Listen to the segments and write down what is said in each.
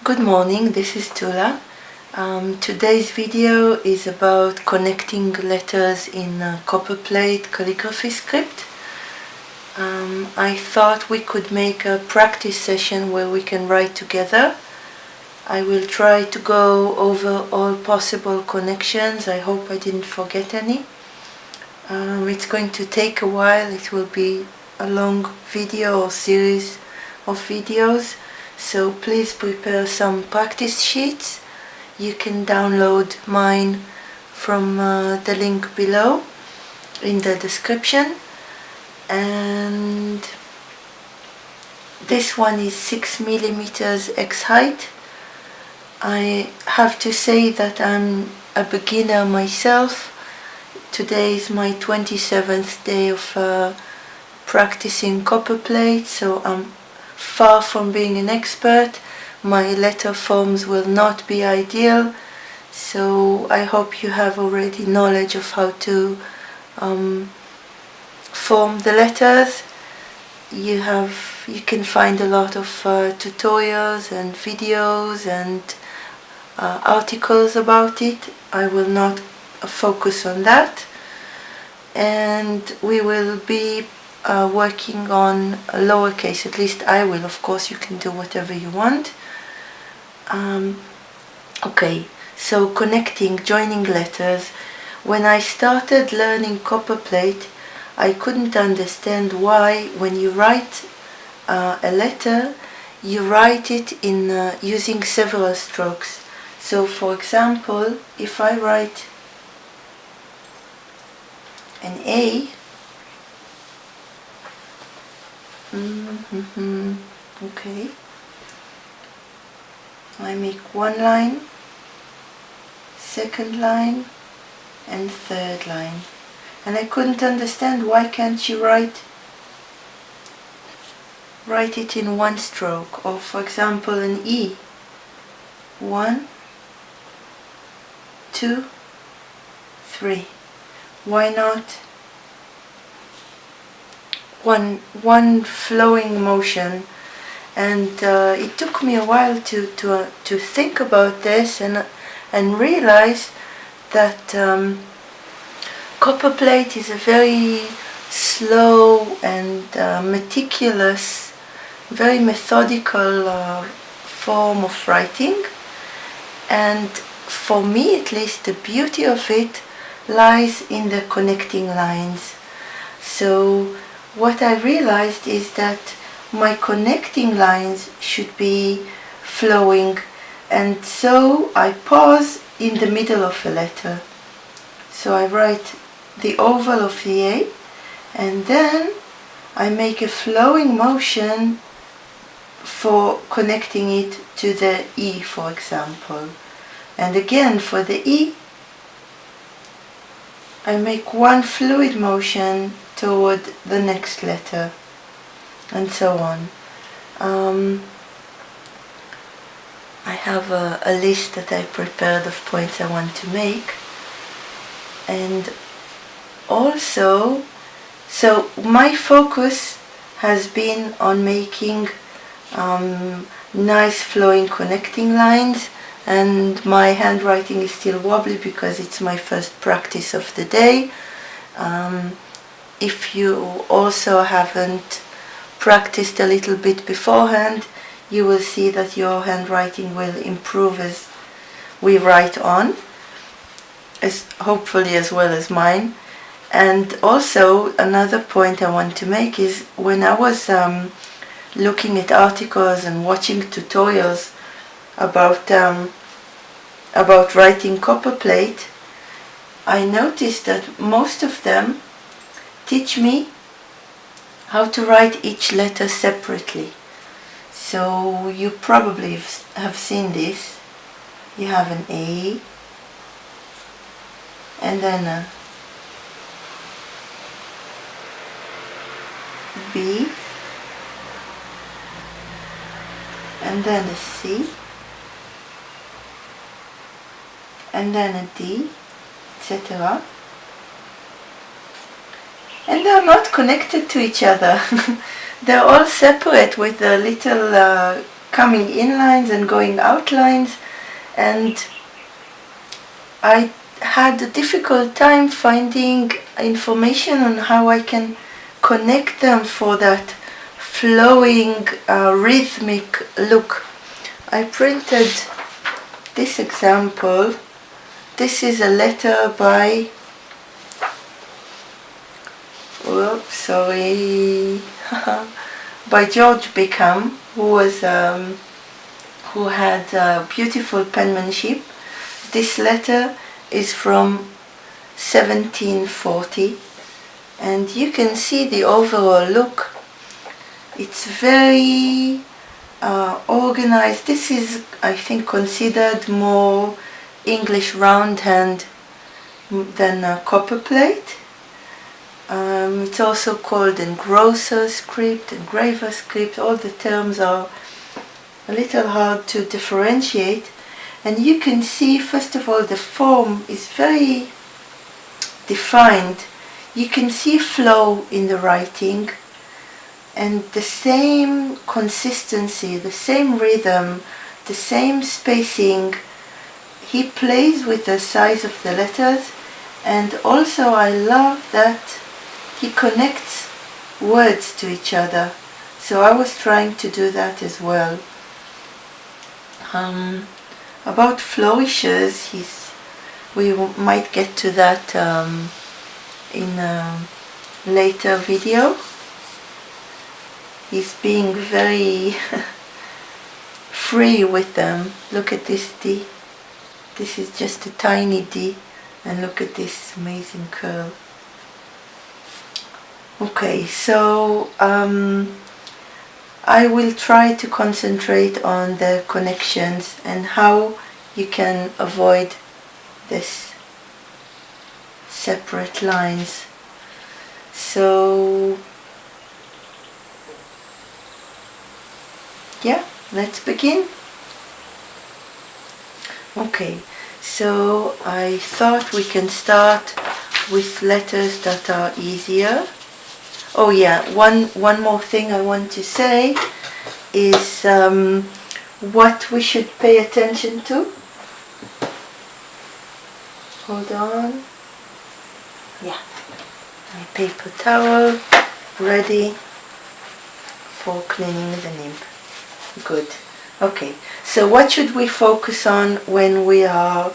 Good morning, this is Tula. Today's video is about connecting letters in Copperplate calligraphy script. I thought we could make a practice session where we can write together. I will try to go over all possible connections. I hope I didn't forget any. It's going to take a while. It will be a long video or series of videos. So please prepare some practice sheets. You can download mine from the link below in the description. And this one is 6 millimeters X height. I have to say that I'm a beginner myself. Today is my 27th day of practicing copperplate, so I'm far from being an expert. My letter forms will not be ideal, so I hope you have already knowledge of how to form the letters. You can find a lot of tutorials and videos and articles about it. I will not focus on that, and we will be working on a lowercase. At least I will. Of course you can do whatever you want. Okay, so connecting, joining letters. When I started learning copperplate, I couldn't understand why when you write a letter, you write it in using several strokes. So for example, if I write an A, okay, I make one line, second line, and third line. And I couldn't understand why can't you write it in one stroke. Or for example an E, 1, 2, 3. Why not one flowing motion? And it took me a while to think about this and realize that copperplate is a very slow and meticulous, very methodical form of writing. And for me at least, the beauty of it lies in the connecting lines. So what I realized is that my connecting lines should be flowing, and so I pause in the middle of a letter. So I write the oval of the A, and then I make a flowing motion for connecting it to the E, for example. And again for the E, I make one fluid motion toward the next letter, and so on. I have a list that I prepared of points I want to make. And also, so my focus has been on making nice flowing connecting lines, and my handwriting is still wobbly because it's my first practice of the day. If you also haven't practiced a little bit beforehand, you will see that your handwriting will improve as we write on, as hopefully as well as mine. And also another point I want to make is when I was looking at articles and watching tutorials about writing copperplate, I noticed that most of them teach me how to write each letter separately. So you probably have seen this. You have an A, and then a B, and then a C, and then a D, etc. And they're not connected to each other. They're all separate with a little coming in lines and going out lines, and I had a difficult time finding information on how I can connect them for that flowing rhythmic look. I printed this example. This is a letter by, oops, sorry, by George Bickham, who had beautiful penmanship. This letter is from 1740, and you can see the overall look. It's very organized. This is, I think, considered more English roundhand than copperplate. It's also called engrosser script, engraver script. All the terms are a little hard to differentiate. And you can see, first of all, the form is very defined. You can see flow in the writing, and the same consistency, the same rhythm, the same spacing. He plays with the size of the letters, and also I love that he connects words to each other. So I was trying to do that as well. About flourishes, we might get to that in a later video. He's being very free with them. Look at this D. This is just a tiny D, and look at this amazing curl. Okay, so I will try to concentrate on the connections and how you can avoid this separate lines. So yeah, let's begin. Okay, so I thought we can start with letters that are easier. Oh yeah, one more thing I want to say is what we should pay attention to. Hold on. Yeah, my paper towel ready for cleaning the nib. Good. Okay, so what should we focus on when we are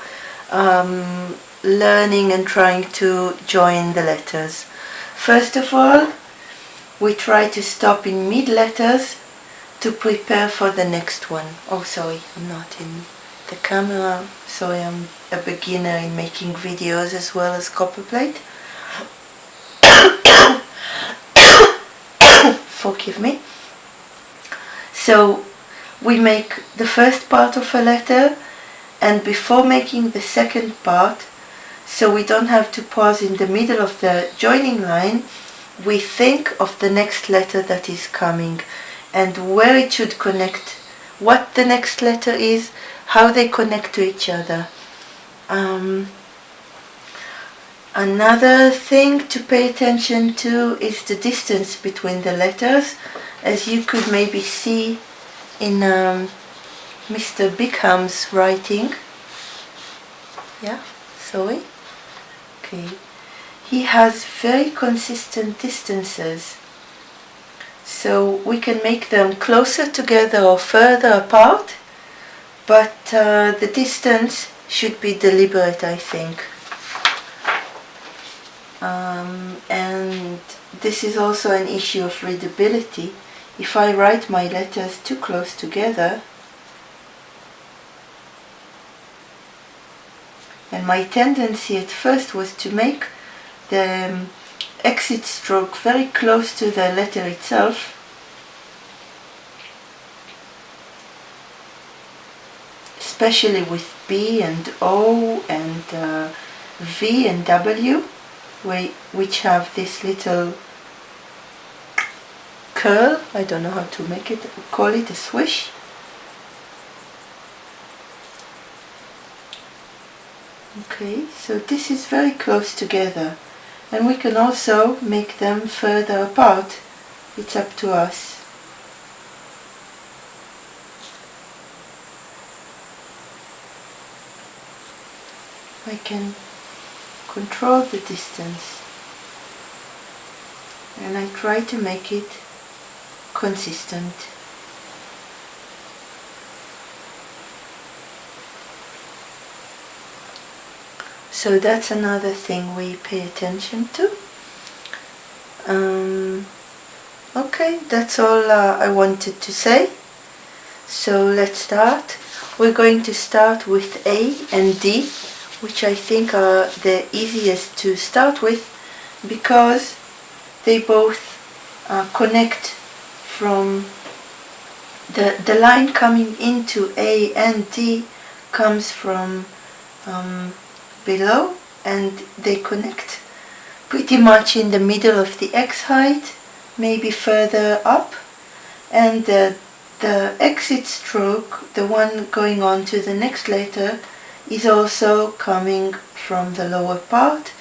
learning and trying to join the letters? First of all, we try to stop in mid-letters to prepare for the next one. Oh, sorry, I'm not in the camera. Sorry, I'm a beginner in making videos as well as copperplate. Forgive me. So we make the first part of a letter, and before making the second part, so we don't have to pause in the middle of the joining line, we think of the next letter that is coming and where it should connect, what the next letter is, how they connect to each other. Another thing to pay attention to is the distance between the letters, as you could maybe see in Mr. Bickham's writing. Yeah, sorry. Okay. He has very consistent distances, so we can make them closer together or further apart, but the distance should be deliberate, I think. And this is also an issue of readability. If I write my letters too close together, and my tendency at first was to make the exit stroke very close to the letter itself, especially with B and O and V and W, which have this little curl. I don't know how to make it, call it a swish. Okay, so this is very close together, and we can also make them further apart. It's up to us. I can control the distance, and I try to make it consistent. So that's another thing we pay attention to. Okay, that's all I wanted to say. So let's start. We're going to start with A and D, which I think are the easiest to start with because they both connect from the line coming into A and D comes from below, and they connect pretty much in the middle of the X height, maybe further up, and the exit stroke, the one going on to the next letter, is also coming from the lower part.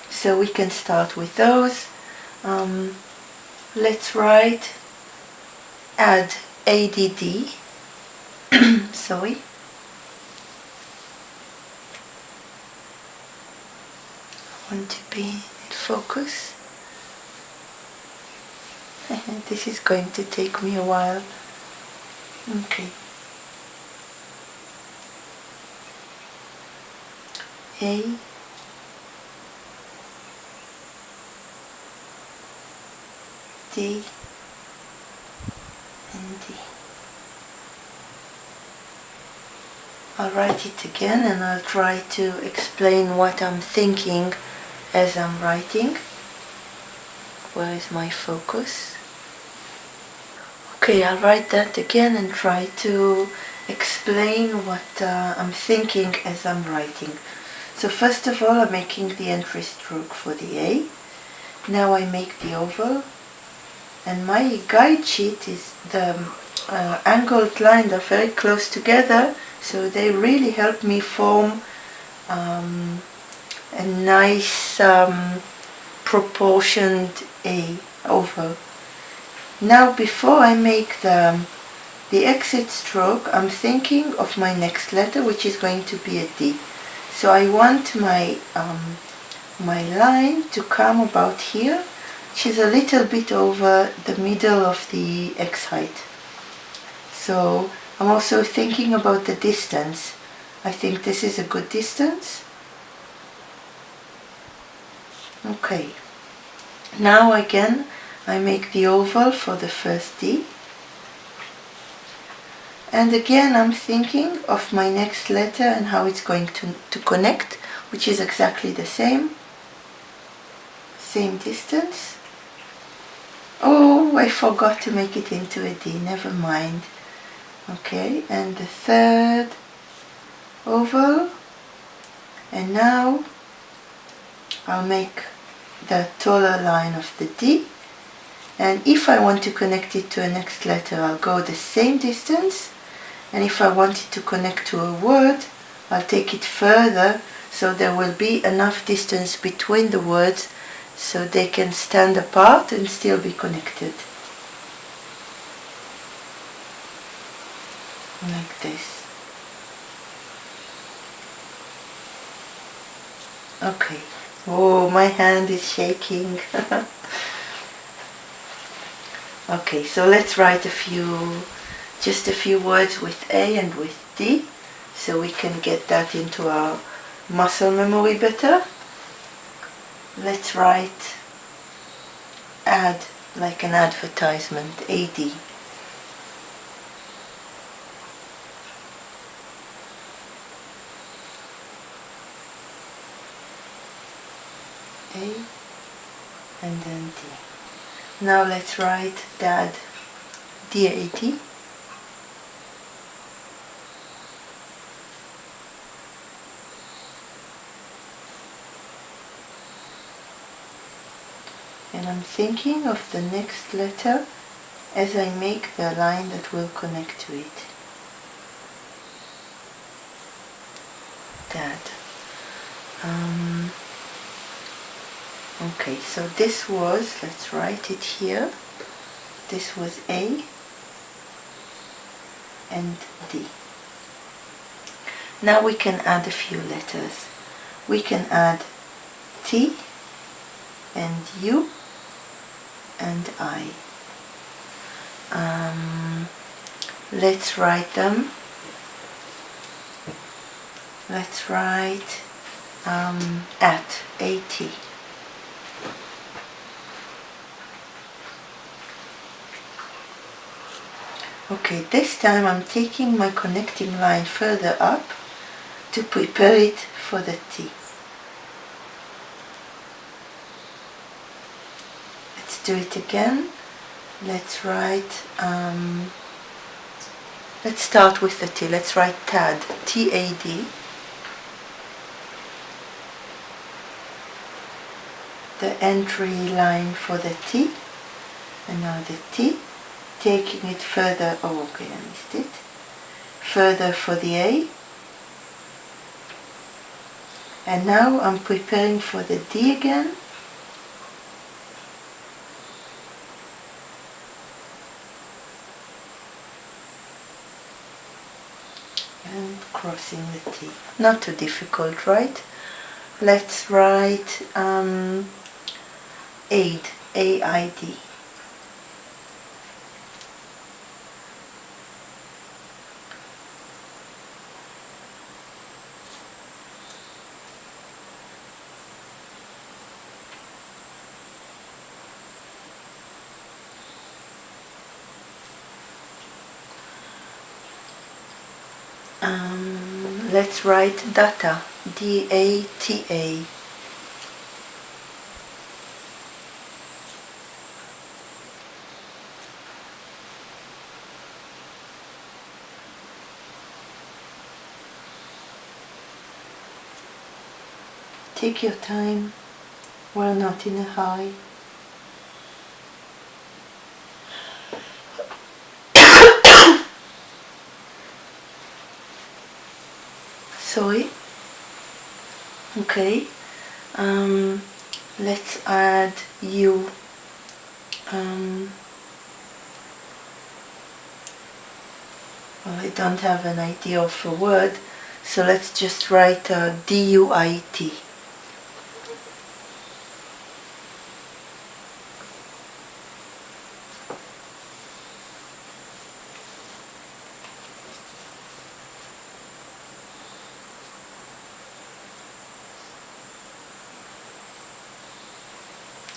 So we can start with those. Let's write add ADD. Sorry. I want to be in focus. This is going to take me a while. Okay. A, D, and D. I'll write it again, and I'll try to explain what I'm thinking as I'm writing. Where is my focus? Okay, I'll write that again and try to explain what I'm thinking as I'm writing. So first of all, I'm making the entry stroke for the A. Now I make the oval, and my guide sheet is the angled lines are very close together, so they really help me form a nice proportioned A oval. Now before I make the exit stroke, I'm thinking of my next letter, which is going to be a D. So I want my my line to come about here, which is a little bit over the middle of the X height. So I'm also thinking about the distance. I think this is a good distance. Okay. Now again, I make the oval for the first D. And again, I'm thinking of my next letter and how it's going to connect, which is exactly the same distance. Oh, I forgot to make it into a D, never mind. Okay, and the third oval, and now I'll make the taller line of the D, and if I want to connect it to a next letter, I'll go the same distance, and if I want it to connect to a word, I'll take it further, so there will be enough distance between the words so they can stand apart and still be connected. Like this. Okay. Oh, my hand is shaking. Okay, so let's write just a few words with A and with D, so we can get that into our muscle memory better. Let's write add, like an advertisement, AD. A and then D. Now let's write dad, DAD. And I'm thinking of the next letter as I make the line that will connect to it. Dad. Okay, so this was, let's write it here, this was A and D. Now we can add a few letters. we can add T and U and I. Let's write them. Let's write at, AT. Okay, this time I'm taking my connecting line further up to prepare it for the T. Let's do it again. Let's write, let's start with the T. Let's write TAD, T-A-D. The entry line for the T, and now the T, taking it further, oh okay, I missed it, further for the A, and now I'm preparing for the D again, and crossing the T. Not too difficult, right? Let's write aid, A-I-D. Let's write data, D-A-T-A. Take your time, we're not in a hurry. Sorry. Okay, let's add U. Well, I don't have an idea of a word, so let's just write D-U-I-T.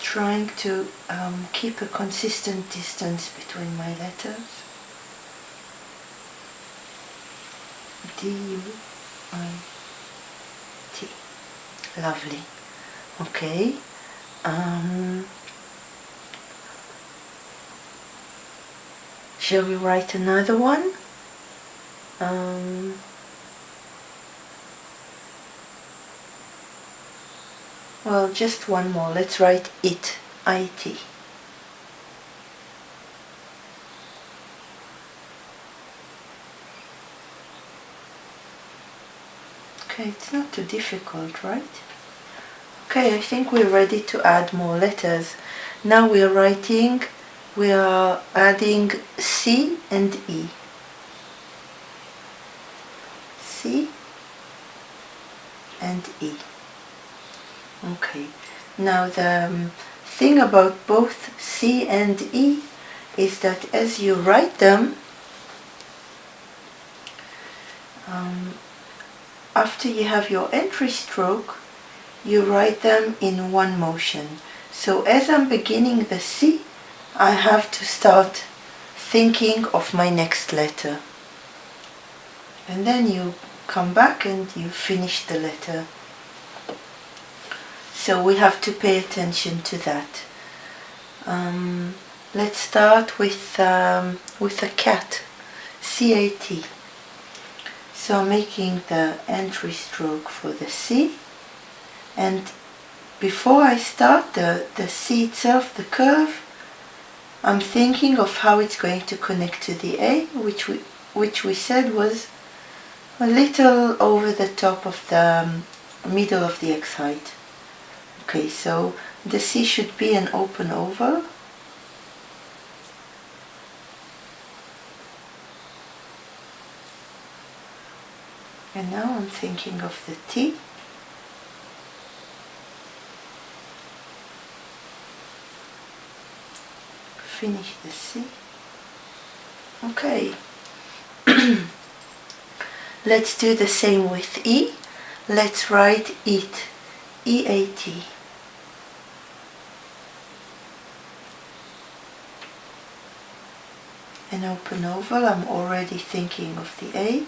Trying to keep a consistent distance between my letters. D-U-I-T. Lovely. Okay. Shall we write another one? Well, just one more. Let's write it, I-T. Okay, it's not too difficult, right? Okay, I think we're ready to add more letters. Now we are adding C and E. C and E. Okay, now the thing about both C and E is that as you write them, after you have your entry stroke, you write them in one motion. So as I'm beginning the C, I have to start thinking of my next letter. And then you come back and you finish the letter. So we have to pay attention to that. Let's start with a cat, C-A-T. So I'm making the entry stroke for the C, and before I start the C itself, the curve, I'm thinking of how it's going to connect to the A, which we said was a little over the top of the middle of the X height. Okay, so the C should be an open oval. And now I'm thinking of the T. finish the C. Okay. Let's do the same with E. Let's write eat, E-A-T. An open oval, I'm already thinking of the A.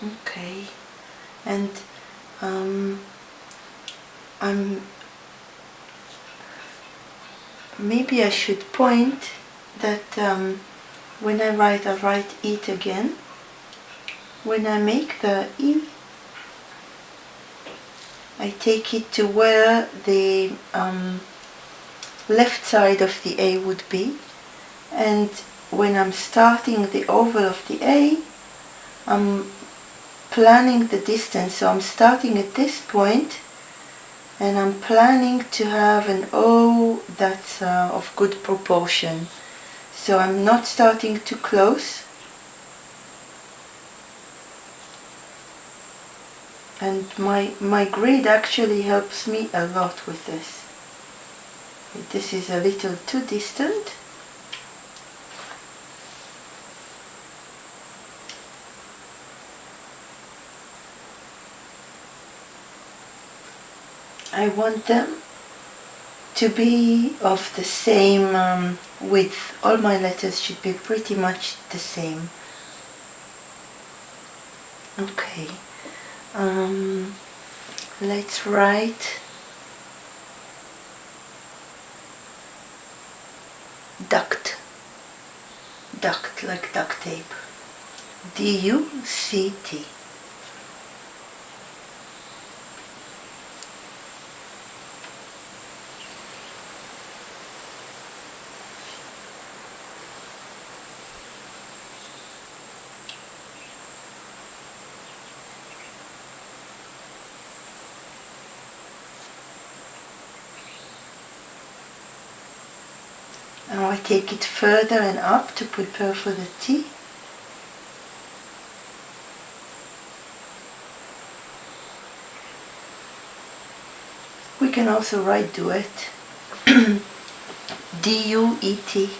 Okay, and maybe I should point that when I write eat again. When I make the E, I take it to where the left side of the A would be, and when I'm starting the oval of the A, I'm planning the distance. So I'm starting at this point and I'm planning to have an O that's of good proportion. So I'm not starting too close, and my grid actually helps me a lot with this. This is a little too distant. I want them to be of the same width. All my letters should be pretty much the same. Okay, let's write duct. Duct, like duct tape. D-U-C-T. Now I take it further and up to prepare for the T. We can also write duet. D-U-E-T.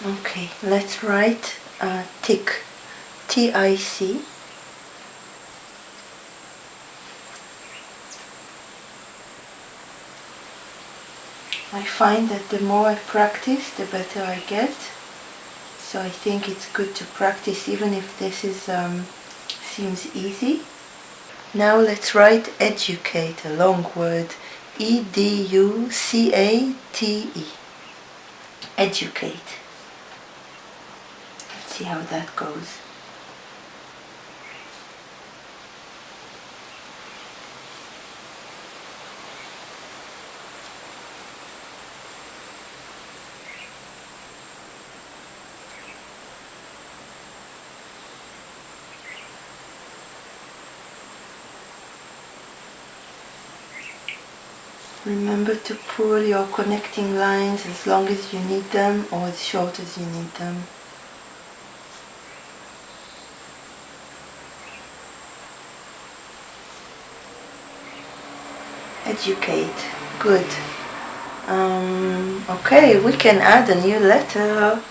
Okay, let's write tick, T-I-C. I find that the more I practice, the better I get. So I think it's good to practice even if this is seems easy. Now let's write educate, a long word, E-D-U-C-A-T-E. Educate. Let's see how that goes. Remember to pull your connecting lines as long as you need them or as short as you need them. Educate. Good. Okay, we can add a new letter.